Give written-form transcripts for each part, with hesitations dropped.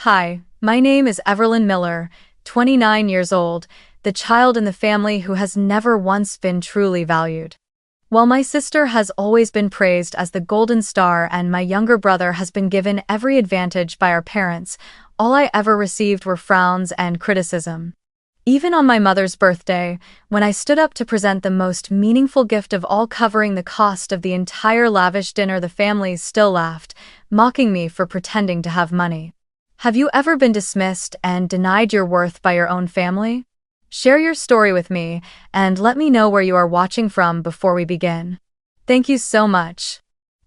Hi, my name is Everlyn Miller, 29 years old, the child in the family who has never once been truly valued. While my sister has always been praised as the golden star and my younger brother has been given every advantage by our parents, all I ever received were frowns and criticism. Even on my mother's birthday, when I stood up to present the most meaningful gift of all, covering the cost of the entire lavish dinner, the family still laughed, mocking me for pretending to have money. Have you ever been dismissed and denied your worth by your own family? Share your story with me and let me know where you are watching from before we begin. Thank you so much.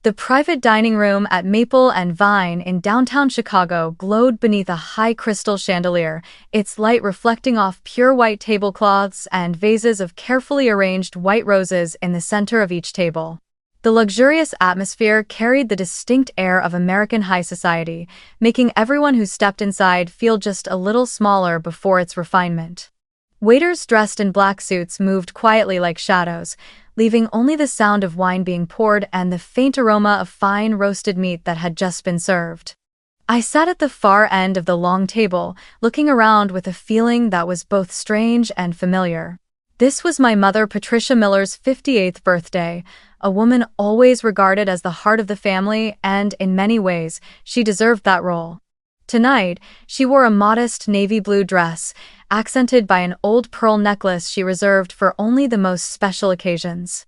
The private dining room at Maple and Vine in downtown Chicago glowed beneath a high crystal chandelier, its light reflecting off pure white tablecloths and vases of carefully arranged white roses in the center of each table. The luxurious atmosphere carried the distinct air of American high society, making everyone who stepped inside feel just a little smaller before its refinement. Waiters dressed in black suits moved quietly like shadows, leaving only the sound of wine being poured and the faint aroma of fine roasted meat that had just been served. I sat at the far end of the long table, looking around with a feeling that was both strange and familiar. This was my mother Patricia Miller's 58th birthday, a woman always regarded as the heart of the family, and in many ways, she deserved that role. Tonight, she wore a modest navy blue dress, accented by an old pearl necklace she reserved for only the most special occasions.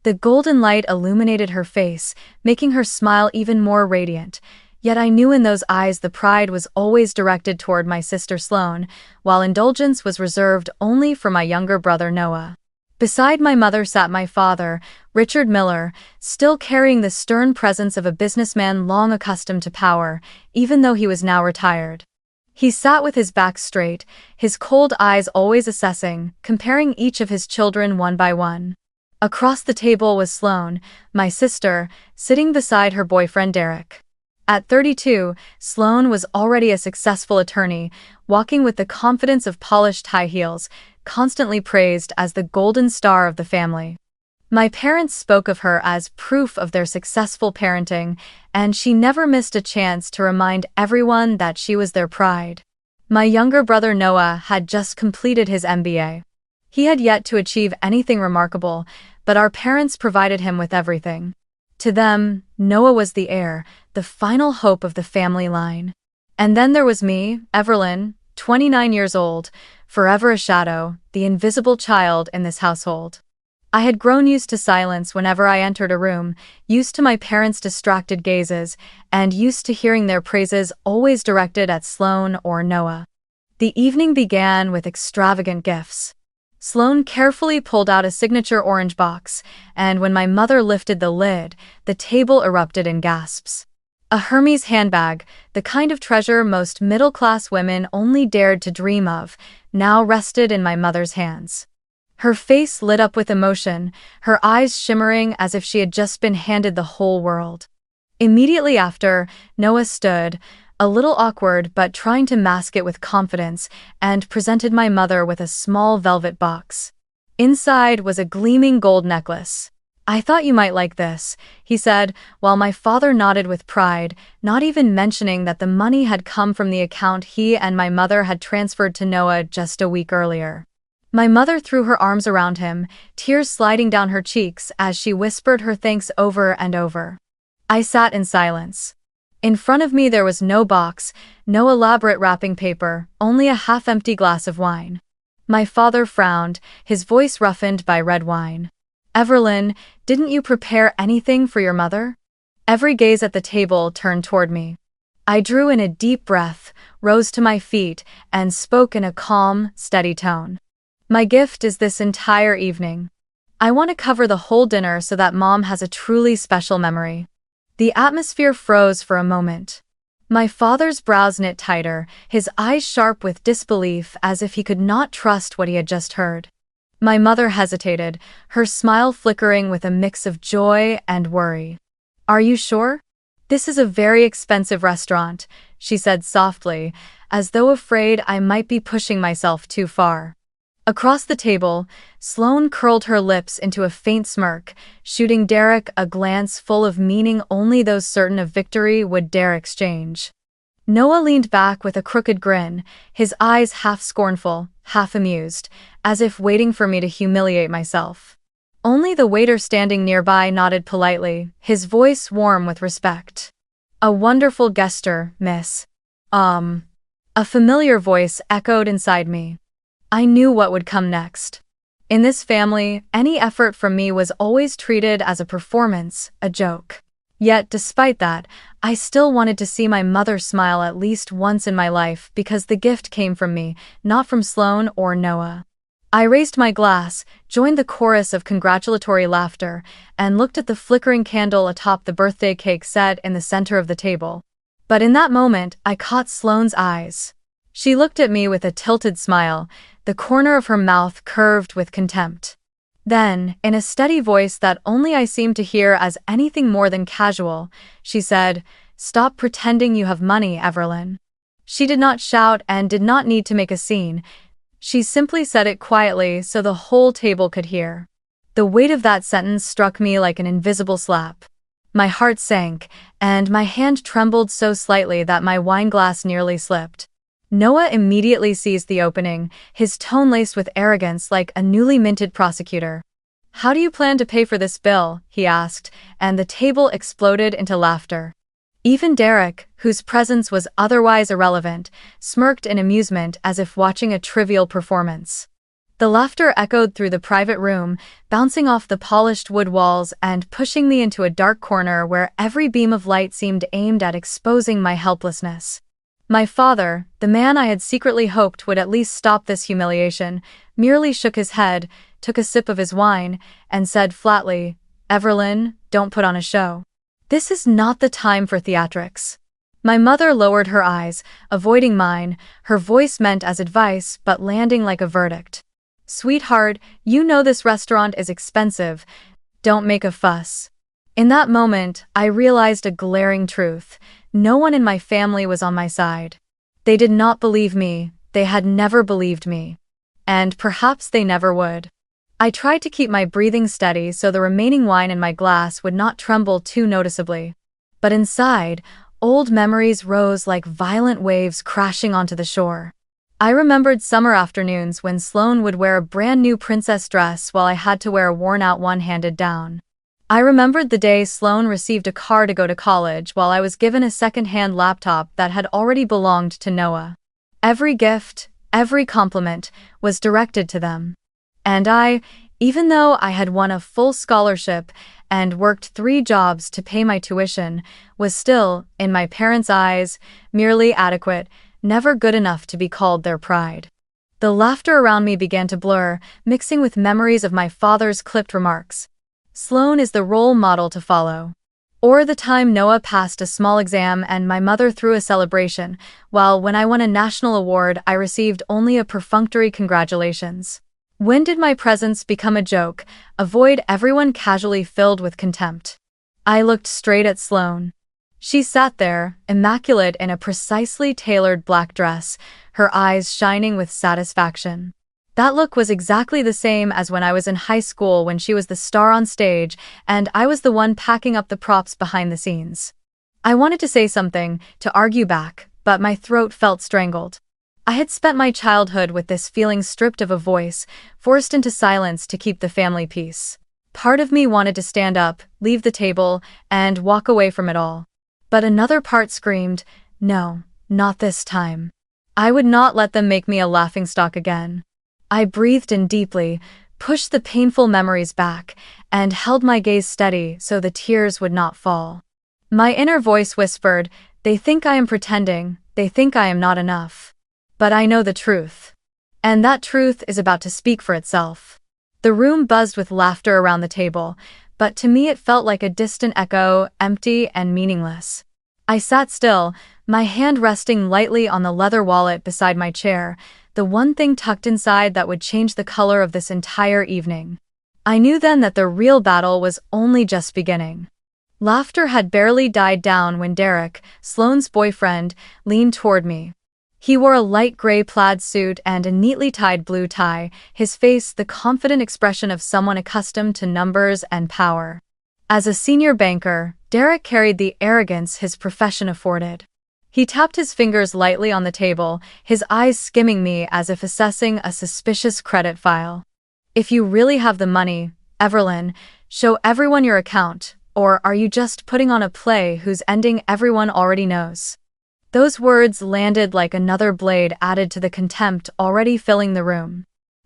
The golden light illuminated her face, making her smile even more radiant, yet I knew in those eyes the pride was always directed toward my sister Sloane, while indulgence was reserved only for my younger brother Noah. Beside my mother sat my father, Richard Miller, still carrying the stern presence of a businessman long accustomed to power, even though he was now retired. He sat with his back straight, his cold eyes always assessing, comparing each of his children one by one. Across the table was Sloane, my sister, sitting beside her boyfriend Derek. At 32, Sloane was already a successful attorney, walking with the confidence of polished high heels, constantly praised as the golden star of the family. My parents spoke of her as proof of their successful parenting, and she never missed a chance to remind everyone that she was their pride. My younger brother Noah had just completed his MBA. He had yet to achieve anything remarkable, but our parents provided him with everything. To them, Noah was the heir, the final hope of the family line. And then there was me, Everlyn, 29 years old, forever a shadow, the invisible child in this household. I had grown used to silence whenever I entered a room, used to my parents' distracted gazes, and used to hearing their praises always directed at Sloane or Noah. The evening began with extravagant gifts. Sloane carefully pulled out a signature orange box, and when my mother lifted the lid, the table erupted in gasps. A Hermes handbag, the kind of treasure most middle-class women only dared to dream of, now rested in my mother's hands. Her face lit up with emotion, her eyes shimmering as if she had just been handed the whole world. Immediately after, Noah stood, a little awkward but trying to mask it with confidence, and presented my mother with a small velvet box. Inside was a gleaming gold necklace. "I thought you might like this," he said, while my father nodded with pride, not even mentioning that the money had come from the account he and my mother had transferred to Noah just a week earlier. My mother threw her arms around him, tears sliding down her cheeks as she whispered her thanks over and over. I sat in silence. In front of me there was no box, no elaborate wrapping paper, only a half-empty glass of wine. My father frowned, his voice roughened by red wine. "Everlyn, didn't you prepare anything for your mother?" Every gaze at the table turned toward me. I drew in a deep breath, rose to my feet, and spoke in a calm, steady tone. "My gift is this entire evening. I want to cover the whole dinner so that Mom has a truly special memory." The atmosphere froze for a moment. My father's brows knit tighter, his eyes sharp with disbelief as if he could not trust what he had just heard. My mother hesitated, her smile flickering with a mix of joy and worry. "Are you sure? This is a very expensive restaurant," she said softly, as though afraid I might be pushing myself too far. Across the table, Sloane curled her lips into a faint smirk, shooting Derek a glance full of meaning only those certain of victory would dare exchange. Noah leaned back with a crooked grin, his eyes half scornful, half amused, as if waiting for me to humiliate myself. Only the waiter standing nearby nodded politely, his voice warm with respect. "A wonderful gesture, miss." A familiar voice echoed inside me. I knew what would come next. In this family, any effort from me was always treated as a performance, a joke. Yet, despite that, I still wanted to see my mother smile at least once in my life because the gift came from me, not from Sloane or Noah. I raised my glass, joined the chorus of congratulatory laughter, and looked at the flickering candle atop the birthday cake set in the center of the table. But in that moment, I caught Sloane's eyes. She looked at me with a tilted smile, the corner of her mouth curved with contempt. Then, in a steady voice that only I seemed to hear as anything more than casual, she said, "Stop pretending you have money, Everlyn." She did not shout and did not need to make a scene. She simply said it quietly so the whole table could hear. The weight of that sentence struck me like an invisible slap. My heart sank, and my hand trembled so slightly that my wine glass nearly slipped. Noah immediately seized the opening, his tone laced with arrogance like a newly minted prosecutor. "How do you plan to pay for this bill?" he asked, and the table exploded into laughter. Even Derek, whose presence was otherwise irrelevant, smirked in amusement as if watching a trivial performance. The laughter echoed through the private room, bouncing off the polished wood walls and pushing me into a dark corner where every beam of light seemed aimed at exposing my helplessness. My father, the man I had secretly hoped would at least stop this humiliation, merely shook his head, took a sip of his wine, and said flatly, "Everlyn, don't put on a show. This is not the time for theatrics." My mother lowered her eyes, avoiding mine, her voice meant as advice but landing like a verdict. "Sweetheart, you know this restaurant is expensive. Don't make a fuss." In that moment, I realized a glaring truth. No one in my family was on my side. They did not believe me, they had never believed me. And perhaps they never would. I tried to keep my breathing steady so the remaining wine in my glass would not tremble too noticeably. But inside, old memories rose like violent waves crashing onto the shore. I remembered summer afternoons when Sloane would wear a brand new princess dress while I had to wear a worn-out one handed down. I remembered the day Sloane received a car to go to college while I was given a second-hand laptop that had already belonged to Noah. Every gift, every compliment, was directed to them. And I, even though I had won a full scholarship and worked 3 jobs to pay my tuition, was still, in my parents' eyes, merely adequate, never good enough to be called their pride. The laughter around me began to blur, mixing with memories of my father's clipped remarks. "Sloane is the role model to follow." Or the time Noah passed a small exam and my mother threw a celebration, while when I won a national award I received only a perfunctory congratulations. When did my presence become a joke, a void everyone casually filled with contempt? I looked straight at Sloane. She sat there, immaculate in a precisely tailored black dress, her eyes shining with satisfaction. That look was exactly the same as when I was in high school when she was the star on stage and I was the one packing up the props behind the scenes. I wanted to say something, to argue back, but my throat felt strangled. I had spent my childhood with this feeling stripped of a voice, forced into silence to keep the family peace. Part of me wanted to stand up, leave the table, and walk away from it all. But another part screamed, "No, not this time." I would not let them make me a laughingstock again. I breathed in deeply, pushed the painful memories back, and held my gaze steady so the tears would not fall. My inner voice whispered, "They think I am pretending, they think I am not enough. But I know the truth. And that truth is about to speak for itself." The room buzzed with laughter around the table, but to me it felt like a distant echo, empty and meaningless. I sat still, my hand resting lightly on the leather wallet beside my chair, the one thing tucked inside that would change the color of this entire evening. I knew then that the real battle was only just beginning. Laughter had barely died down when Derek, Sloane's boyfriend, leaned toward me. He wore a light gray plaid suit and a neatly tied blue tie, his face the confident expression of someone accustomed to numbers and power. As a senior banker, Derek carried the arrogance his profession afforded. He tapped his fingers lightly on the table, his eyes skimming me as if assessing a suspicious credit file. If you really have the money, Evelyn, show everyone your account, or are you just putting on a play whose ending everyone already knows? Those words landed like another blade added to the contempt already filling the room.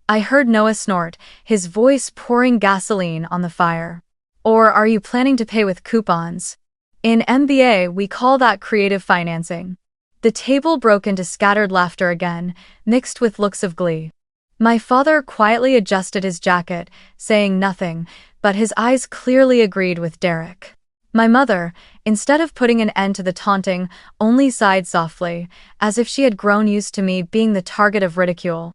I heard Noah snort, his voice pouring gasoline on the fire. Or are you planning to pay with coupons? In MBA, we call that creative financing. The table broke into scattered laughter again, mixed with looks of glee. My father quietly adjusted his jacket, saying nothing, but his eyes clearly agreed with Derek. My mother, instead of putting an end to the taunting, only sighed softly, as if she had grown used to me being the target of ridicule.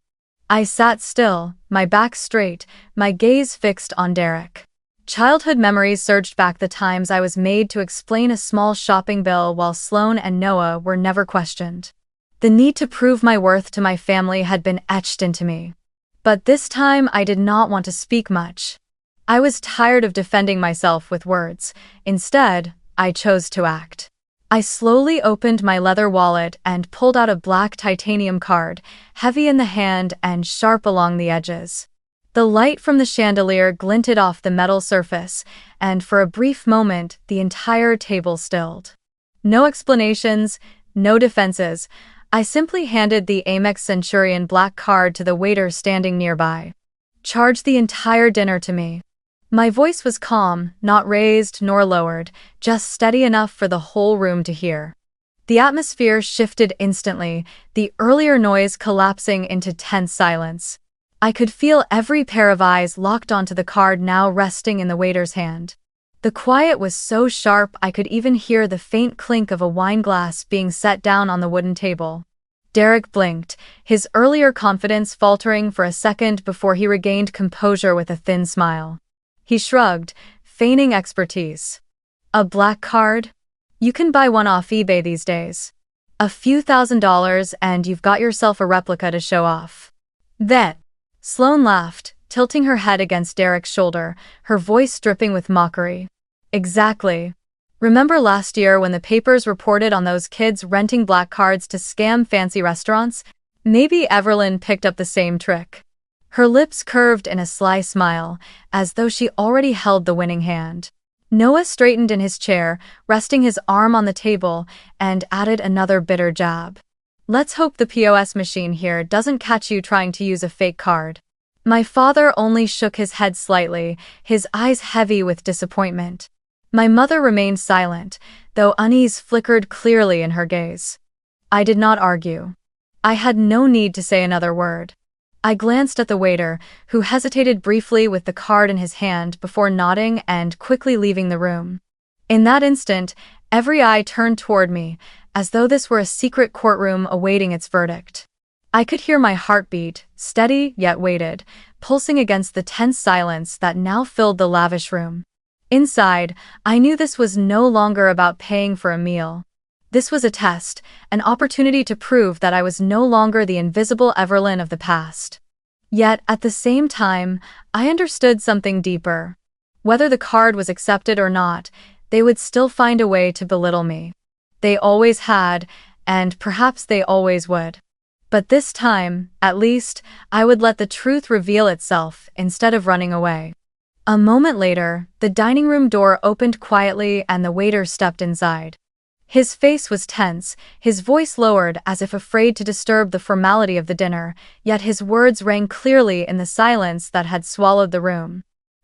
I sat still, my back straight, my gaze fixed on Derek. Childhood memories surged back, the times I was made to explain a small shopping bill while Sloane and Noah were never questioned. The need to prove my worth to my family had been etched into me. But this time I did not want to speak much. I was tired of defending myself with words. Instead, I chose to act. I slowly opened my leather wallet and pulled out a black titanium card, heavy in the hand and sharp along the edges. The light from the chandelier glinted off the metal surface, and for a brief moment, the entire table stilled. No explanations, no defenses. I simply handed the Amex Centurion black card to the waiter standing nearby. Charge the entire dinner to me. My voice was calm, not raised nor lowered, just steady enough for the whole room to hear. The atmosphere shifted instantly, the earlier noise collapsing into tense silence. I could feel every pair of eyes locked onto the card now resting in the waiter's hand. The quiet was so sharp I could even hear the faint clink of a wine glass being set down on the wooden table. Derek blinked, his earlier confidence faltering for a second before he regained composure with a thin smile. He shrugged, feigning expertise. A black card? You can buy one off eBay these days. A few $1,000s and you've got yourself a replica to show off. That. Sloane laughed, tilting her head against Derek's shoulder, her voice dripping with mockery. Exactly. Remember last year when the papers reported on those kids renting black cards to scam fancy restaurants? Maybe Evelyn picked up the same trick. Her lips curved in a sly smile, as though she already held the winning hand. Noah straightened in his chair, resting his arm on the table, and added another bitter jab. Let's hope the POS machine here doesn't catch you trying to use a fake card. My father only shook his head slightly, his eyes heavy with disappointment. My mother remained silent, though unease flickered clearly in her gaze. I did not argue. I had no need to say another word. I glanced at the waiter, who hesitated briefly with the card in his hand before nodding and quickly leaving the room. In that instant, every eye turned toward me, as though this were a secret courtroom awaiting its verdict. I could hear my heartbeat, steady yet weighted, pulsing against the tense silence that now filled the lavish room. Inside, I knew this was no longer about paying for a meal. This was a test, an opportunity to prove that I was no longer the invisible Evelyn of the past. Yet, at the same time, I understood something deeper. Whether the card was accepted or not, they would still find a way to belittle me. They always had, and perhaps they always would. But this time, at least, I would let the truth reveal itself instead of running away. A moment later, the dining room door opened quietly and the waiter stepped inside. His face was tense, his voice lowered as if afraid to disturb the formality of the dinner, yet his words rang clearly in the silence that had swallowed the room.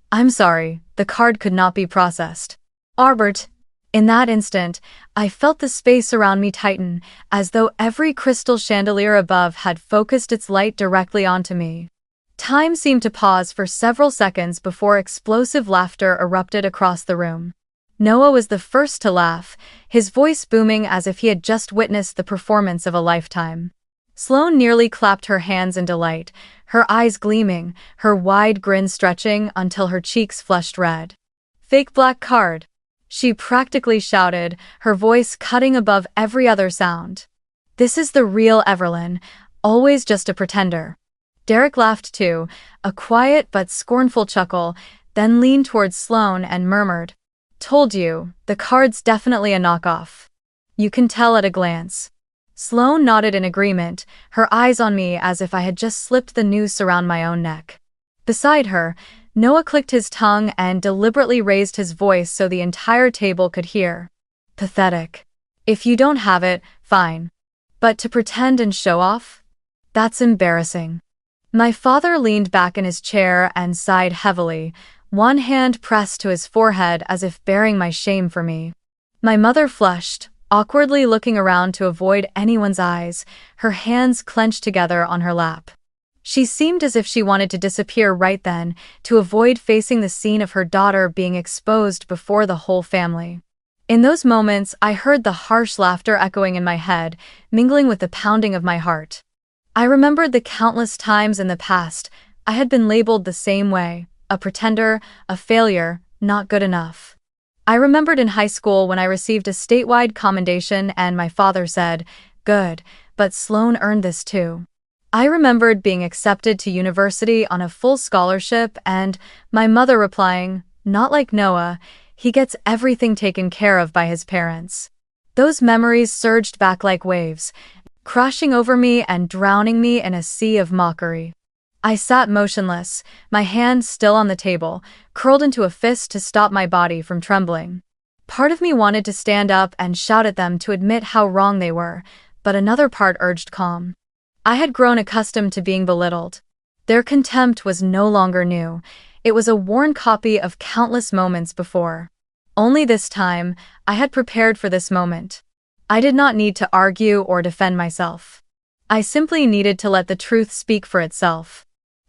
I'm sorry, the card could not be processed. Albert. In that instant, I felt the space around me tighten, as though every crystal chandelier above had focused its light directly onto me. Time seemed to pause for several seconds before explosive laughter erupted across the room. Noah was the first to laugh, his voice booming as if he had just witnessed the performance of a lifetime. Sloane nearly clapped her hands in delight, her eyes gleaming, her wide grin stretching until her cheeks flushed red. Fake black card, she practically shouted, her voice cutting above every other sound. This is the real Evelyn, always just a pretender. Derek laughed too, a quiet but scornful chuckle, then leaned towards Sloane and murmured, Told you, the card's definitely a knockoff. You can tell at a glance. Sloane nodded in agreement, her eyes on me as if I had just slipped the noose around my own neck. Beside her, Noah clicked his tongue and deliberately raised his voice so the entire table could hear. Pathetic. If you don't have it, fine. But to pretend and show off? That's embarrassing. My father leaned back in his chair and sighed heavily, one hand pressed to his forehead as if bearing my shame for me. My mother flushed, awkwardly looking around to avoid anyone's eyes, her hands clenched together on her lap. She seemed as if she wanted to disappear right then, to avoid facing the scene of her daughter being exposed before the whole family. In those moments, I heard the harsh laughter echoing in my head, mingling with the pounding of my heart. I remembered the countless times in the past I had been labeled the same way, a pretender, a failure, not good enough. I remembered in high school when I received a statewide commendation and my father said, "Good, but Sloane earned this too." I remembered being accepted to university on a full scholarship and my mother replying, "Not like Noah, he gets everything taken care of by his parents." Those memories surged back like waves, crashing over me and drowning me in a sea of mockery. I sat motionless, my hand still on the table, curled into a fist to stop my body from trembling. Part of me wanted to stand up and shout at them to admit how wrong they were, but another part urged calm. I had grown accustomed to being belittled. Their contempt was no longer new. It was a worn copy of countless moments before. Only this time, I had prepared for this moment. I did not need to argue or defend myself. I simply needed to let the truth speak for itself.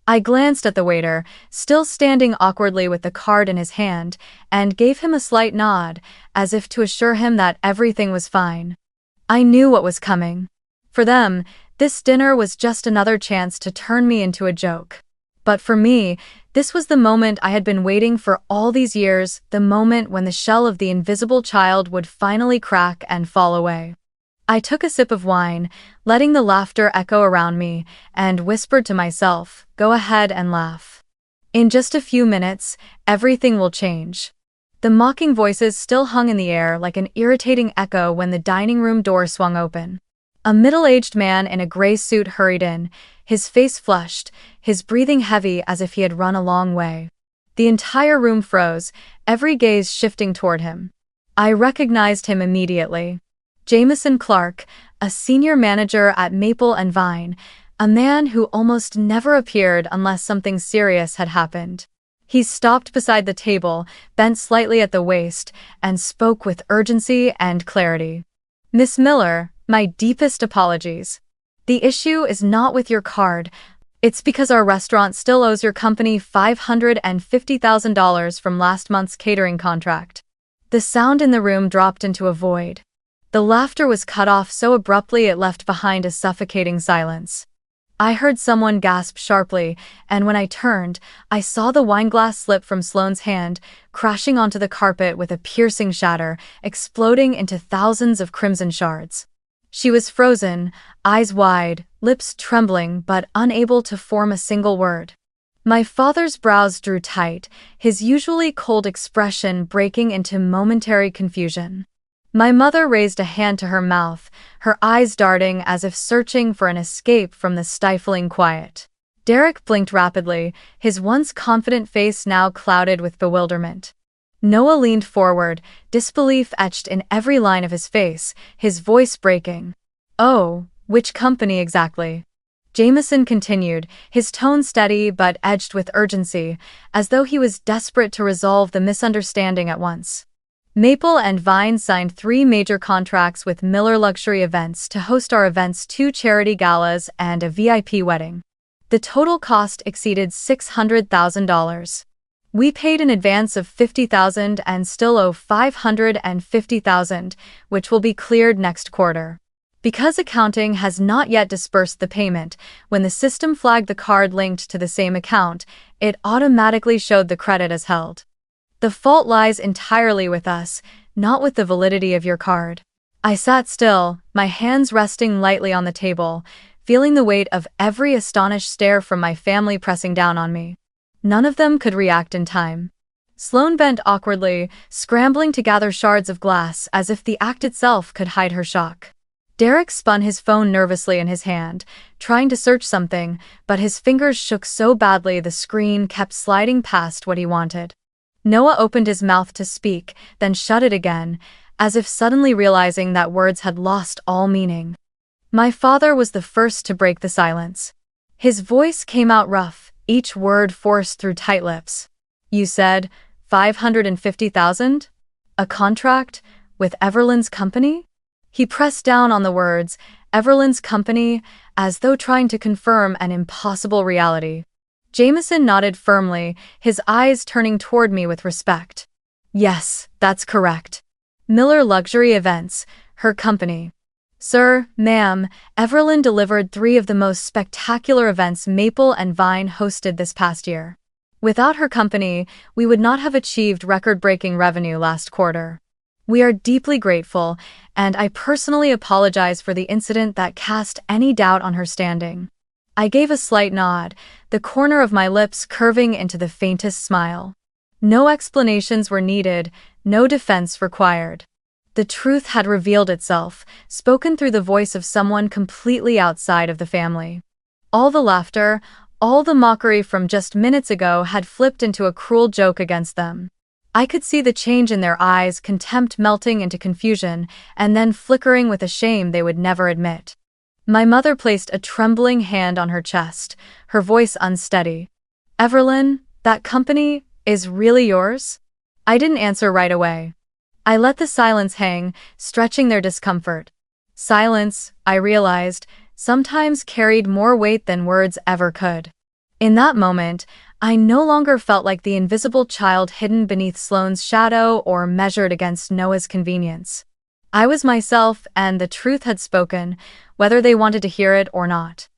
I glanced at the waiter, still standing awkwardly with the card in his hand, and gave him a slight nod, as if to assure him that everything was fine. I knew what was coming. For them, this dinner was just another chance to turn me into a joke. But for me, this was the moment I had been waiting for all these years, the moment when the shell of the invisible child would finally crack and fall away. I took a sip of wine, letting the laughter echo around me, and whispered to myself, "Go ahead and laugh. In just a few minutes, everything will change." The mocking voices still hung in the air like an irritating echo when the dining room door swung open. A middle-aged man in a gray suit hurried in, his face flushed, his breathing heavy as if he had run a long way. The entire room froze, every gaze shifting toward him. I recognized him immediately. Jameson Clark, a senior manager at Maple and Vine, a man who almost never appeared unless something serious had happened. He stopped beside the table, bent slightly at the waist, and spoke with urgency and clarity. "Miss Miller, my deepest apologies. The issue is not with your card. It's because our restaurant still owes your company $550,000 from last month's catering contract." The sound in the room dropped into a void. The laughter was cut off so abruptly it left behind a suffocating silence. I heard someone gasp sharply, and when I turned, I saw the wineglass slip from Sloane's hand, crashing onto the carpet with a piercing shatter, exploding into thousands of crimson shards. She was frozen, eyes wide, lips trembling but unable to form a single word. My father's brows drew tight, his usually cold expression breaking into momentary confusion. My mother raised a hand to her mouth, her eyes darting as if searching for an escape from the stifling quiet. Derek blinked rapidly, his once confident face now clouded with bewilderment. Noah leaned forward, disbelief etched in every line of his face, his voice breaking. "Oh, which company exactly?" Jameson continued, his tone steady but edged with urgency, as though he was desperate to resolve the misunderstanding at once. Maple and Vine signed 3 major contracts with Miller Luxury Events to host our events, 2 charity galas and a VIP wedding. The total cost exceeded $600,000. We paid an advance of $50,000 and still owe $550,000, which will be cleared next quarter. Because accounting has not yet dispersed the payment, when the system flagged the card linked to the same account, it automatically showed the credit as held. The fault lies entirely with us, not with the validity of your card. I sat still, my hands resting lightly on the table, feeling the weight of every astonished stare from my family pressing down on me. None of them could react in time. Sloane bent awkwardly, scrambling to gather shards of glass as if the act itself could hide her shock. Derek spun his phone nervously in his hand, trying to search something, but his fingers shook so badly the screen kept sliding past what he wanted. Noah opened his mouth to speak, then shut it again, as if suddenly realizing that words had lost all meaning. My father was the first to break the silence. His voice came out rough, each word forced through tight lips. You said, 550,000? A contract? With Everlynn's company? He pressed down on the words, Everlynn's company, as though trying to confirm an impossible reality. Jameson nodded firmly, his eyes turning toward me with respect. Yes, that's correct. Miller Luxury Events, her company. Sir, ma'am, Everlyn delivered 3 of the most spectacular events Maple and Vine hosted this past year. Without her company, we would not have achieved record-breaking revenue last quarter. We are deeply grateful, and I personally apologize for the incident that cast any doubt on her standing. I gave a slight nod, the corner of my lips curving into the faintest smile. No explanations were needed, no defense required. The truth had revealed itself, spoken through the voice of someone completely outside of the family. All the laughter, all the mockery from just minutes ago had flipped into a cruel joke against them. I could see the change in their eyes, contempt melting into confusion, and then flickering with a shame they would never admit. My mother placed a trembling hand on her chest, her voice unsteady. Everlyn, that company is really yours? I didn't answer right away. I let the silence hang, stretching their discomfort. Silence, I realized, sometimes carried more weight than words ever could. In that moment, I no longer felt like the invisible child hidden beneath Sloane's shadow or measured against Noah's convenience. I was myself, and the truth had spoken, whether they wanted to hear it or not.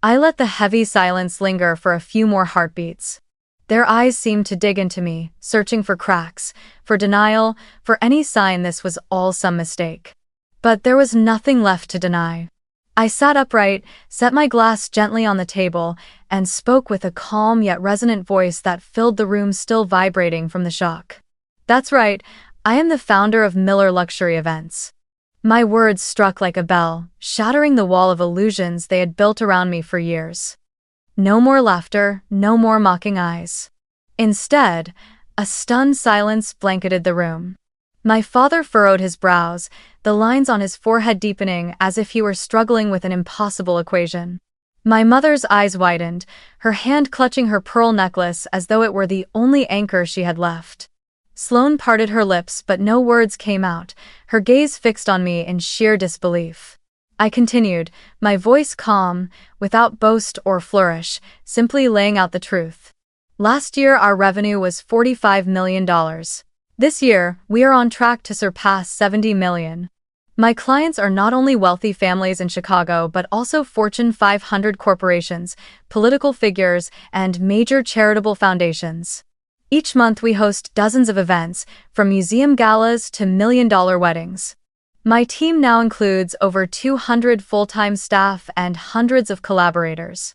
I let the heavy silence linger for a few more heartbeats. Their eyes seemed to dig into me, searching for cracks, for denial, for any sign this was all some mistake. But there was nothing left to deny. I sat upright, set my glass gently on the table, and spoke with a calm yet resonant voice that filled the room still vibrating from the shock. That's right, I am the founder of Miller Luxury Events. My words struck like a bell, shattering the wall of illusions they had built around me for years. No more laughter, no more mocking eyes. Instead, a stunned silence blanketed the room. My father furrowed his brows, the lines on his forehead deepening as if he were struggling with an impossible equation. My mother's eyes widened, her hand clutching her pearl necklace as though it were the only anchor she had left. Sloane parted her lips, but no words came out, her gaze fixed on me in sheer disbelief. I continued, my voice calm, without boast or flourish, simply laying out the truth. Last year our revenue was $45 million. This year, we are on track to surpass $70 million. My clients are not only wealthy families in Chicago but also Fortune 500 corporations, political figures, and major charitable foundations. Each month we host dozens of events, from museum galas to million-dollar weddings. My team now includes over 200 full-time staff and hundreds of collaborators.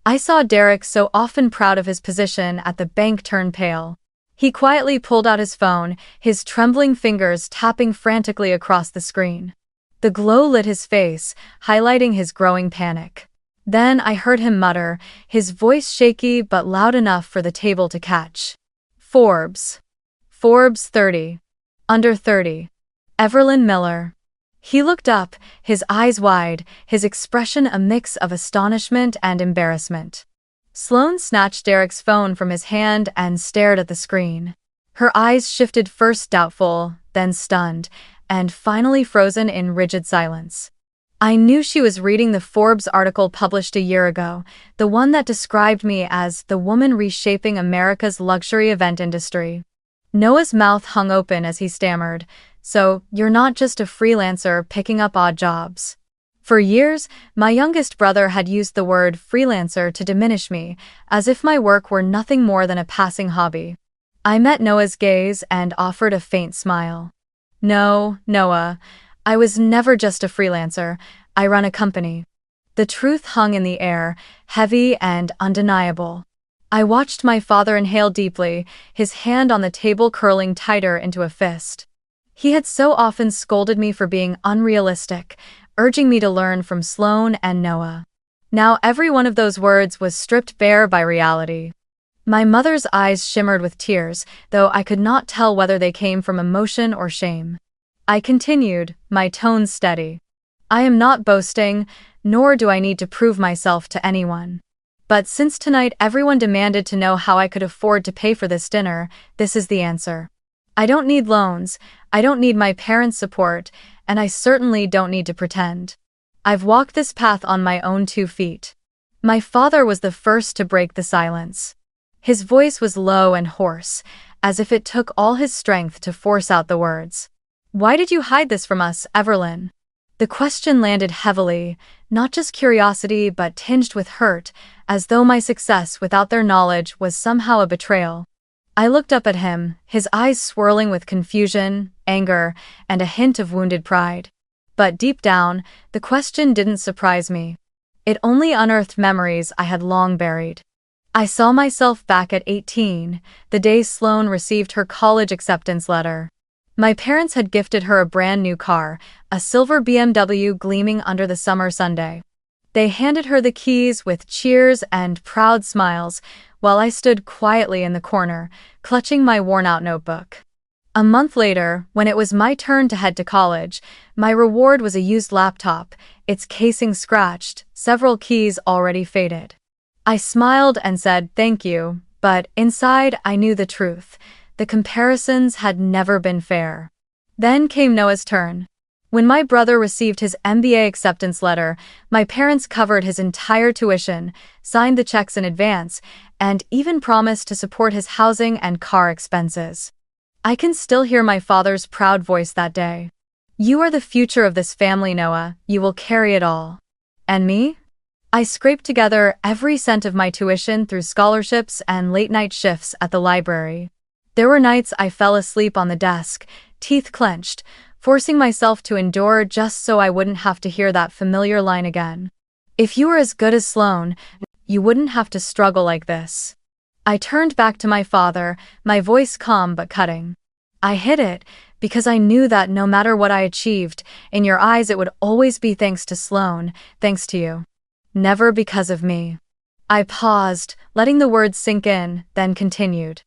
I saw Derek, so often proud of his position at the bank, turn pale. He quietly pulled out his phone, his trembling fingers tapping frantically across the screen. The glow lit his face, highlighting his growing panic. Then I heard him mutter, his voice shaky but loud enough for the table to catch. Forbes 30. Under 30. Everlyn Miller. He looked up, his eyes wide, his expression a mix of astonishment and embarrassment. Sloane snatched Derek's phone from his hand and stared at the screen. Her eyes shifted, first doubtful, then stunned, and finally frozen in rigid silence. I knew she was reading the Forbes article published a year ago, the one that described me as the woman reshaping America's luxury event industry. Noah's mouth hung open as he stammered, "So, you're not just a freelancer picking up odd jobs." For years, my youngest brother had used the word freelancer to diminish me, as if my work were nothing more than a passing hobby. I met Noah's gaze and offered a faint smile. No, Noah, I was never just a freelancer, I run a company. The truth hung in the air, heavy and undeniable. I watched my father inhale deeply, his hand on the table curling tighter into a fist. He had so often scolded me for being unrealistic, urging me to learn from Sloane and Noah. Now every one of those words was stripped bare by reality. My mother's eyes shimmered with tears, though I could not tell whether they came from emotion or shame. I continued, my tone steady. I am not boasting, nor do I need to prove myself to anyone. But since tonight everyone demanded to know how I could afford to pay for this dinner, this is the answer. I don't need loans, I don't need my parents' support, and I certainly don't need to pretend. I've walked this path on my own 2 feet. My father was the first to break the silence. His voice was low and hoarse, as if it took all his strength to force out the words. Why did you hide this from us, Everlyn? The question landed heavily, not just curiosity but tinged with hurt, as though my success without their knowledge was somehow a betrayal. I looked up at him, his eyes swirling with confusion, anger, and a hint of wounded pride. But deep down, the question didn't surprise me. It only unearthed memories I had long buried. I saw myself back at 18, the day Sloane received her college acceptance letter. My parents had gifted her a brand new car, a silver BMW gleaming under the summer Sunday. They handed her the keys with cheers and proud smiles, while I stood quietly in the corner, clutching my worn-out notebook. A month later, when it was my turn to head to college, my reward was a used laptop, its casing scratched, several keys already faded. I smiled and said thank you, but inside I knew the truth. The comparisons had never been fair. Then came Noah's turn. When my brother received his MBA acceptance letter, my parents covered his entire tuition, signed the checks in advance, and even promised to support his housing and car expenses. I can still hear my father's proud voice that day. You are the future of this family, Noah. You will carry it all. And me? I scraped together every cent of my tuition through scholarships and late-night shifts at the library. There were nights I fell asleep on the desk, teeth clenched, forcing myself to endure just so I wouldn't have to hear that familiar line again. If you were as good as Sloane, you wouldn't have to struggle like this. I turned back to my father, my voice calm but cutting. I hid it, because I knew that no matter what I achieved, in your eyes it would always be thanks to Sloane, thanks to you. Never because of me. I paused, letting the words sink in, then continued.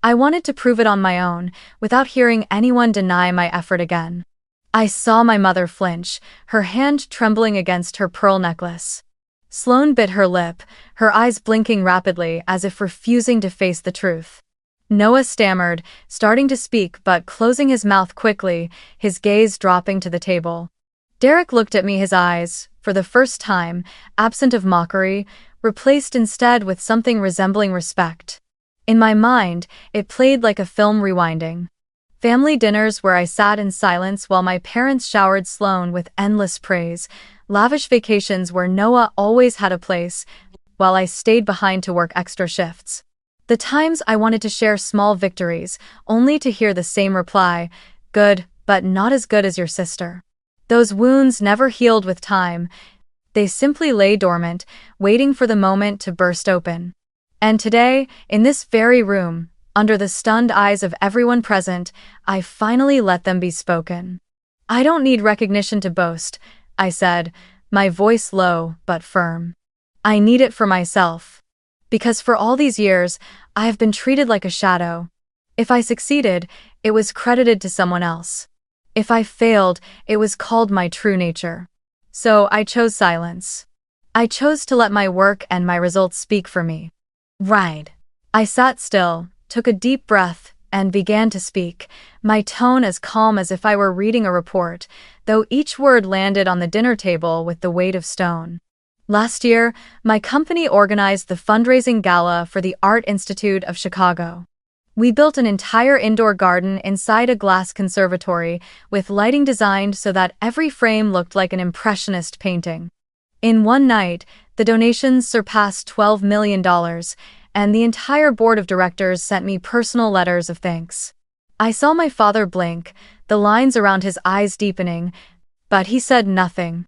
I wanted to prove it on my own, without hearing anyone deny my effort again. I saw my mother flinch, her hand trembling against her pearl necklace. Sloane bit her lip, her eyes blinking rapidly as if refusing to face the truth. Noah stammered, starting to speak but closing his mouth quickly, his gaze dropping to the table. Derek looked at me, his eyes, for the first time, absent of mockery, replaced instead with something resembling respect. In my mind, it played like a film rewinding. Family dinners where I sat in silence while my parents showered Sloane with endless praise, lavish vacations where Noah always had a place, while I stayed behind to work extra shifts. The times I wanted to share small victories, only to hear the same reply, good, but not as good as your sister. Those wounds never healed with time. They simply lay dormant, waiting for the moment to burst open. And today, in this very room, under the stunned eyes of everyone present, I finally let them be spoken. I don't need recognition to boast, I said, my voice low but firm. I need it for myself. Because for all these years, I have been treated like a shadow. If I succeeded, it was credited to someone else. If I failed, it was called my true nature. So I chose silence. I chose to let my work and my results speak for me. Right. I sat still, took a deep breath, and began to speak, my tone as calm as if I were reading a report, though each word landed on the dinner table with the weight of stone. Last year, my company organized the fundraising gala for the Art Institute of Chicago. We built an entire indoor garden inside a glass conservatory, with lighting designed so that every frame looked like an impressionist painting. In one night, the donations surpassed $12 million, and the entire board of directors sent me personal letters of thanks. I saw my father blink, the lines around his eyes deepening, but he said nothing.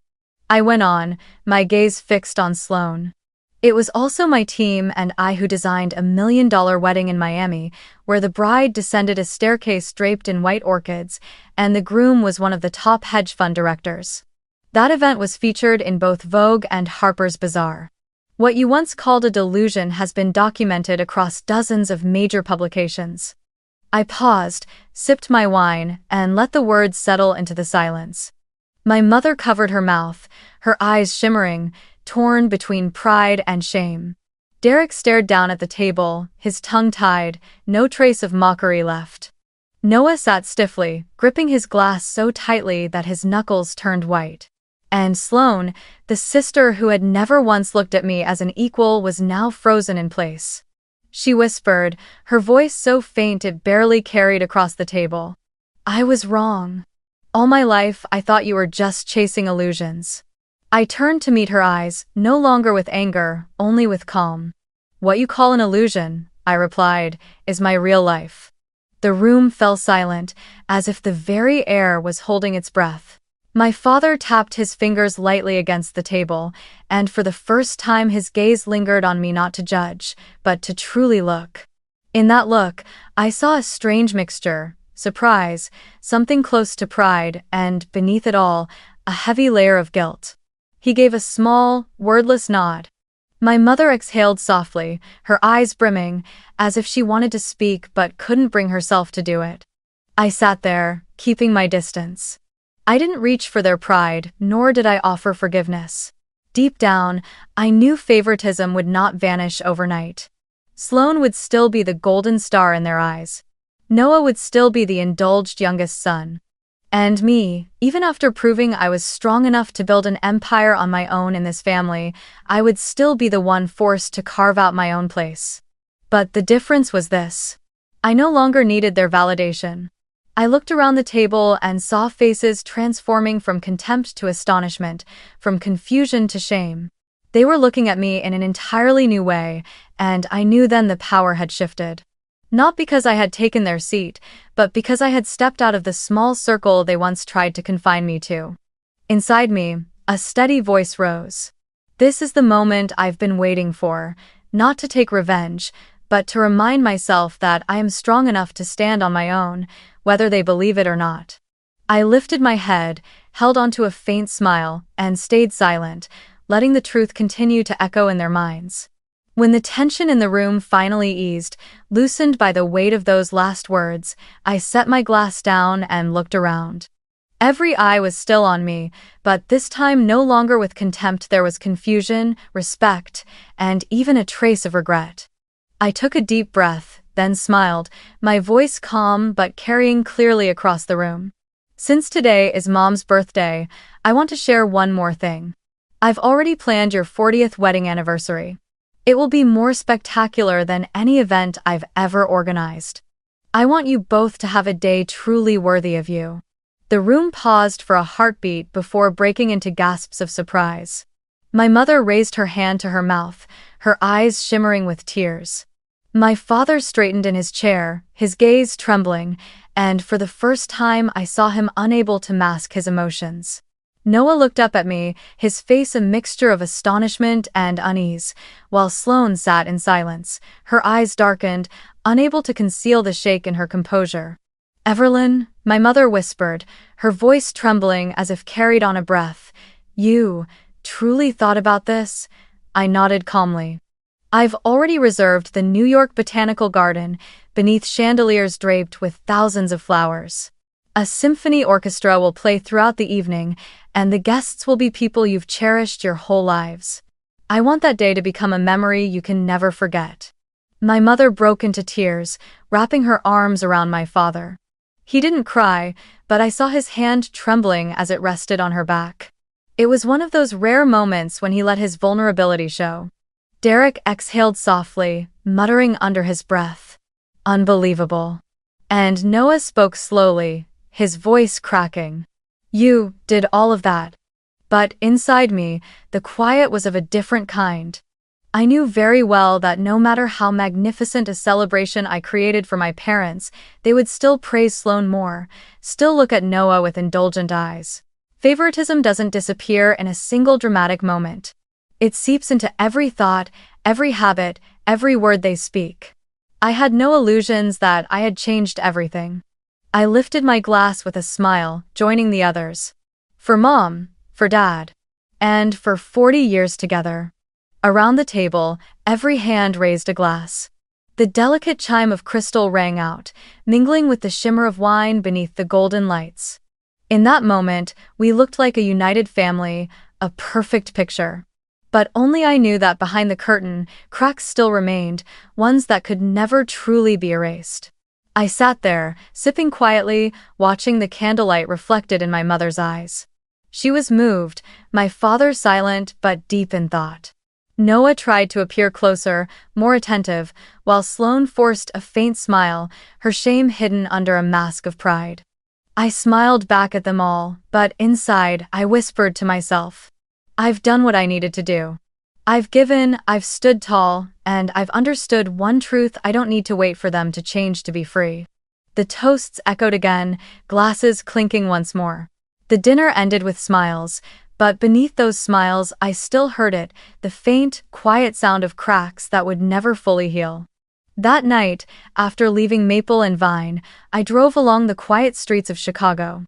I went on, my gaze fixed on Sloane. It was also my team and I who designed $1 million wedding in Miami, where the bride descended a staircase draped in white orchids, and the groom was one of the top hedge fund directors. That event was featured in both Vogue and Harper's Bazaar. What you once called a delusion has been documented across dozens of major publications. I paused, sipped my wine, and let the words settle into the silence. My mother covered her mouth, her eyes shimmering, torn between pride and shame. Derek stared down at the table, his tongue tied, no trace of mockery left. Noah sat stiffly, gripping his glass so tightly that his knuckles turned white. And Sloane, the sister who had never once looked at me as an equal, was now frozen in place. She whispered, her voice so faint it barely carried across the table. "I was wrong. All my life I thought you were just chasing illusions." I turned to meet her eyes, no longer with anger, only with calm. "What you call an illusion," I replied, "is my real life." The room fell silent, as if the very air was holding its breath. My father tapped his fingers lightly against the table, and for the first time his gaze lingered on me, not to judge, but to truly look. In that look, I saw a strange mixture: surprise, something close to pride, and, beneath it all, a heavy layer of guilt. He gave a small, wordless nod. My mother exhaled softly, her eyes brimming, as if she wanted to speak but couldn't bring herself to do it. I sat there, keeping my distance. I didn't reach for their pride, nor did I offer forgiveness. Deep down, I knew favoritism would not vanish overnight. Sloane would still be the golden star in their eyes. Noah would still be the indulged youngest son. And me, even after proving I was strong enough to build an empire on my own in this family, I would still be the one forced to carve out my own place. But the difference was this: I no longer needed their validation. I looked around the table and saw faces transforming from contempt to astonishment, from confusion to shame. They were looking at me in an entirely new way, and I knew then the power had shifted. Not because I had taken their seat, but because I had stepped out of the small circle they once tried to confine me to. Inside me, a steady voice rose. "This is the moment I've been waiting for, not to take revenge, but to remind myself that I am strong enough to stand on my own, whether they believe it or not." I lifted my head, held onto a faint smile, and stayed silent, letting the truth continue to echo in their minds. When the tension in the room finally eased, loosened by the weight of those last words, I set my glass down and looked around. Every eye was still on me, but this time no longer with contempt. There was confusion, respect, and even a trace of regret. I took a deep breath, then smiled, my voice calm but carrying clearly across the room. "Since today is Mom's birthday, I want to share one more thing. I've already planned your 40th wedding anniversary. It will be more spectacular than any event I've ever organized. I want you both to have a day truly worthy of you." The room paused for a heartbeat before breaking into gasps of surprise. My mother raised her hand to her mouth, her eyes shimmering with tears. My father straightened in his chair, his gaze trembling, and for the first time I saw him unable to mask his emotions. Noah looked up at me, his face a mixture of astonishment and unease, while Sloane sat in silence, her eyes darkened, unable to conceal the shake in her composure. "Everlyn," my mother whispered, her voice trembling as if carried on a breath, "you truly thought about this?" I nodded calmly. "I've already reserved the New York Botanical Garden, beneath chandeliers draped with thousands of flowers. A symphony orchestra will play throughout the evening, and the guests will be people you've cherished your whole lives. I want that day to become a memory you can never forget." My mother broke into tears, wrapping her arms around my father. He didn't cry, but I saw his hand trembling as it rested on her back. It was one of those rare moments when he let his vulnerability show. Derek exhaled softly, muttering under his breath, "Unbelievable." And Noah spoke slowly, his voice cracking. "You did all of that." But inside me, the quiet was of a different kind. I knew very well that no matter how magnificent a celebration I created for my parents, they would still praise Sloane more, still look at Noah with indulgent eyes. Favoritism doesn't disappear in a single dramatic moment. It seeps into every thought, every habit, every word they speak. I had no illusions that I had changed everything. I lifted my glass with a smile, joining the others. For Mom, for Dad, and for 40 years together. Around the table, every hand raised a glass. The delicate chime of crystal rang out, mingling with the shimmer of wine beneath the golden lights. In that moment, we looked like a united family, a perfect picture. But only I knew that behind the curtain, cracks still remained, ones that could never truly be erased. I sat there, sipping quietly, watching the candlelight reflected in my mother's eyes. She was moved, my father silent but deep in thought. Noah tried to appear closer, more attentive, while Sloane forced a faint smile, her shame hidden under a mask of pride. I smiled back at them all, but inside, I whispered to myself, I've done what I needed to do. I've given, I've stood tall, and I've understood one truth: I don't need to wait for them to change to be free. The toasts echoed again, glasses clinking once more. The dinner ended with smiles, but beneath those smiles I still heard it, the faint, quiet sound of cracks that would never fully heal. That night, after leaving Maple and Vine, I drove along the quiet streets of Chicago.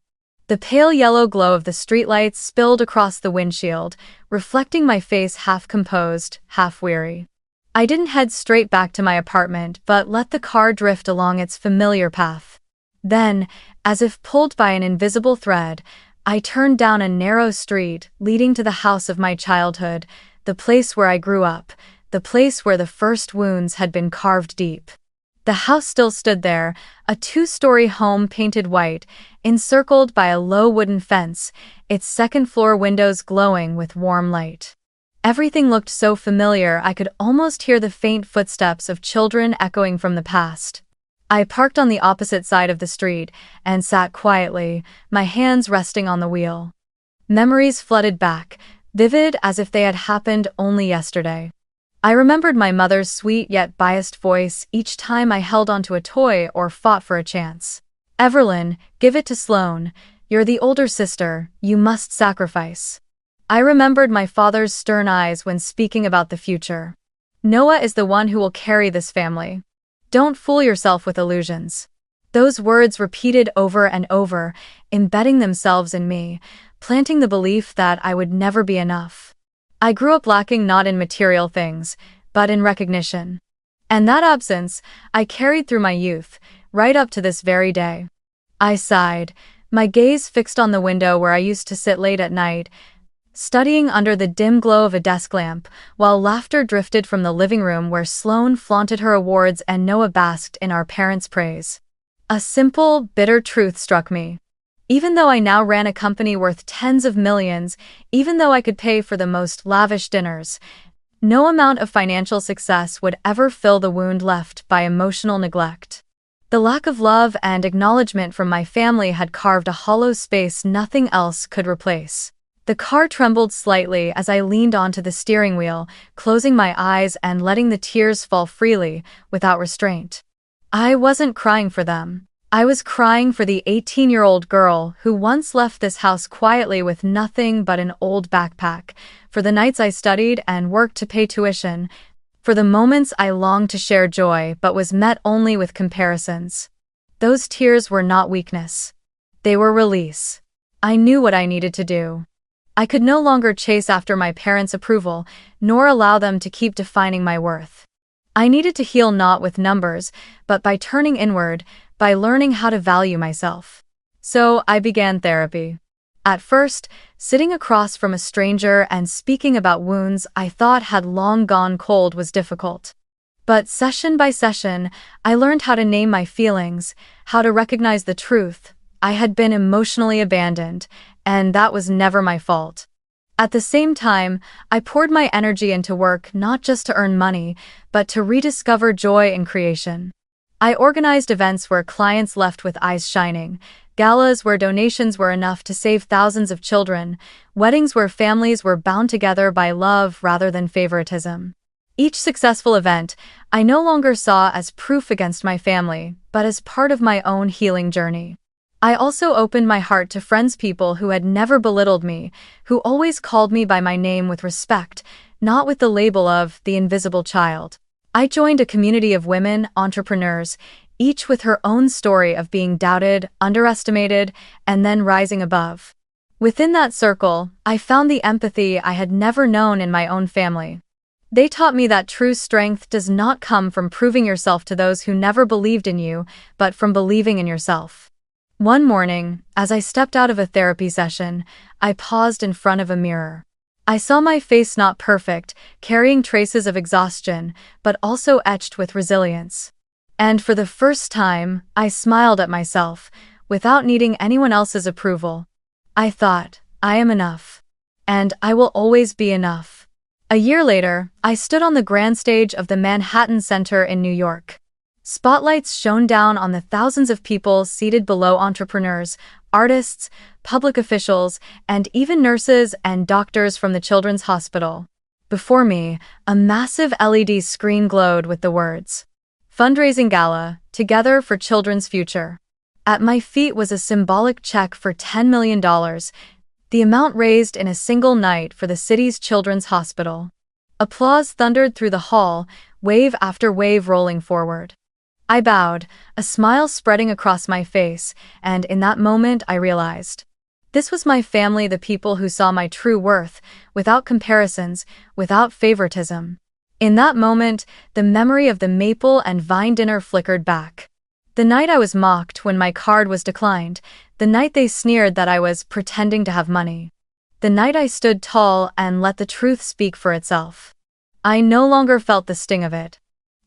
The pale yellow glow of the streetlights spilled across the windshield, reflecting my face half composed, half weary. I didn't head straight back to my apartment but let the car drift along its familiar path. Then, as if pulled by an invisible thread, I turned down a narrow street leading to the house of my childhood, the place where I grew up, the place where the first wounds had been carved deep. The house still stood there, a two-story home painted white, encircled by a low wooden fence, its second-floor windows glowing with warm light. Everything looked so familiar I could almost hear the faint footsteps of children echoing from the past. I parked on the opposite side of the street and sat quietly, my hands resting on the wheel. Memories flooded back, vivid as if they had happened only yesterday. I remembered my mother's sweet yet biased voice each time I held onto a toy or fought for a chance. Evelyn, give it to Sloane. You're the older sister, you must sacrifice. I remembered my father's stern eyes when speaking about the future. Noah is the one who will carry this family. Don't fool yourself with illusions. Those words repeated over and over, embedding themselves in me, planting the belief that I would never be enough. I grew up lacking not in material things, but in recognition. And that absence, I carried through my youth, right up to this very day. I sighed, my gaze fixed on the window where I used to sit late at night, studying under the dim glow of a desk lamp, while laughter drifted from the living room where Sloane flaunted her awards and Noah basked in our parents' praise. A simple, bitter truth struck me. Even though I now ran a company worth tens of millions, even though I could pay for the most lavish dinners, no amount of financial success would ever fill the wound left by emotional neglect. The lack of love and acknowledgement from my family had carved a hollow space nothing else could replace. The car trembled slightly as I leaned onto the steering wheel, closing my eyes and letting the tears fall freely, without restraint. I wasn't crying for them. I was crying for the 18-year-old girl who once left this house quietly with nothing but an old backpack, for the nights I studied and worked to pay tuition, for the moments I longed to share joy but was met only with comparisons. Those tears were not weakness. They were release. I knew what I needed to do. I could no longer chase after my parents' approval, nor allow them to keep defining my worth. I needed to heal not with numbers, but by turning inward, by learning how to value myself. So I began therapy. At first, sitting across from a stranger and speaking about wounds I thought had long gone cold was difficult. But session by session, I learned how to name my feelings, how to recognize the truth. I had been emotionally abandoned, and that was never my fault. At the same time, I poured my energy into work not just to earn money, but to rediscover joy in creation. I organized events where clients left with eyes shining, galas where donations were enough to save thousands of children, weddings where families were bound together by love rather than favoritism. Each successful event, I no longer saw as proof against my family, but as part of my own healing journey. I also opened my heart to people who had never belittled me, who always called me by my name with respect, not with the label of the invisible child. I joined a community of women entrepreneurs, each with her own story of being doubted, underestimated, and then rising above. Within that circle, I found the empathy I had never known in my own family. They taught me that true strength does not come from proving yourself to those who never believed in you, but from believing in yourself. One morning, as I stepped out of a therapy session, I paused in front of a mirror. I saw my face not perfect, carrying traces of exhaustion, but also etched with resilience. And for the first time, I smiled at myself, without needing anyone else's approval. I thought, I am enough. And I will always be enough. A year later, I stood on the grand stage of the Manhattan Center in New York. Spotlights shone down on the thousands of people seated below entrepreneurs, artists, public officials, and even nurses and doctors from the Children's Hospital. Before me, a massive LED screen glowed with the words, "Fundraising Gala, Together for Children's Future." At my feet was a symbolic check for $10 million, the amount raised in a single night for the city's children's hospital. Applause thundered through the hall, wave after wave rolling forward. I bowed, a smile spreading across my face, and in that moment I realized. This was my family, the people who saw my true worth, without comparisons, without favoritism. In that moment, the memory of the maple and vine dinner flickered back. The night I was mocked when my card was declined, the night they sneered that I was pretending to have money. The night I stood tall and let the truth speak for itself. I no longer felt the sting of it.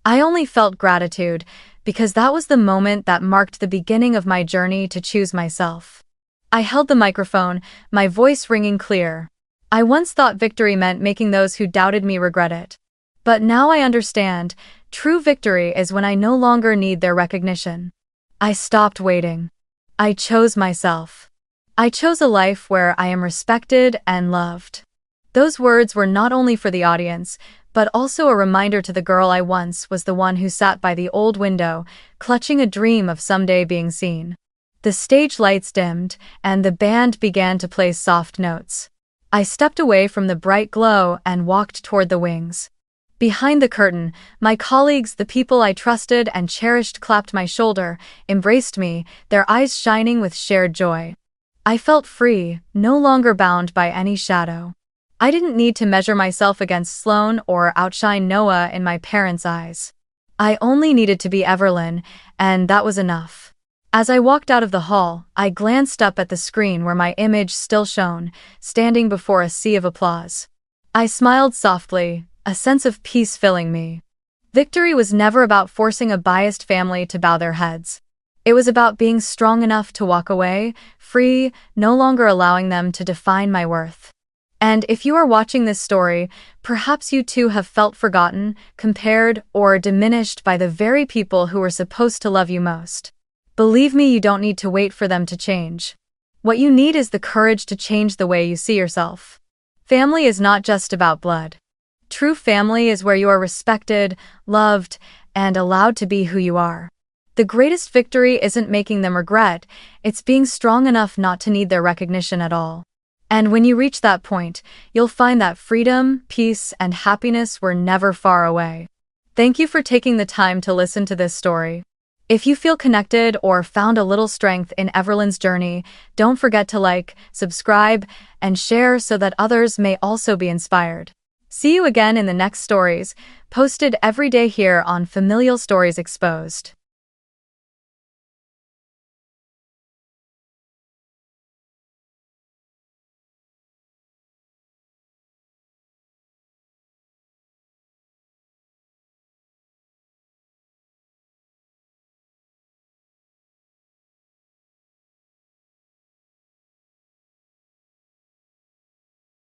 I only felt gratitude, because that was the moment that marked the beginning of my journey to choose myself. I held the microphone, my voice ringing clear. I once thought victory meant making those who doubted me regret it. But now I understand, true victory is when I no longer need their recognition. I stopped waiting. I chose myself. I chose a life where I am respected and loved. Those words were not only for the audience, but also a reminder to the girl I once was, the one who sat by the old window, clutching a dream of someday being seen. The stage lights dimmed, and the band began to play soft notes. I stepped away from the bright glow and walked toward the wings. Behind the curtain, my colleagues, the people I trusted and cherished, clapped my shoulder, embraced me, their eyes shining with shared joy. I felt free, no longer bound by any shadow. I didn't need to measure myself against Sloan or outshine Noah in my parents' eyes. I only needed to be Everlyn, and that was enough. As I walked out of the hall, I glanced up at the screen where my image still shone, standing before a sea of applause. I smiled softly, a sense of peace filling me. Victory was never about forcing a biased family to bow their heads. It was about being strong enough to walk away, free, no longer allowing them to define my worth. And if you are watching this story, perhaps you too have felt forgotten, compared, or diminished by the very people who were supposed to love you most. Believe me, you don't need to wait for them to change. What you need is the courage to change the way you see yourself. Family is not just about blood. True family is where you are respected, loved, and allowed to be who you are. The greatest victory isn't making them regret, it's being strong enough not to need their recognition at all. And when you reach that point, you'll find that freedom, peace, and happiness were never far away. Thank you for taking the time to listen to this story. If you feel connected or found a little strength in Everlyn's journey, don't forget to like, subscribe, and share so that others may also be inspired. See you again in the next stories, posted every day here on Familial Stories Exposed.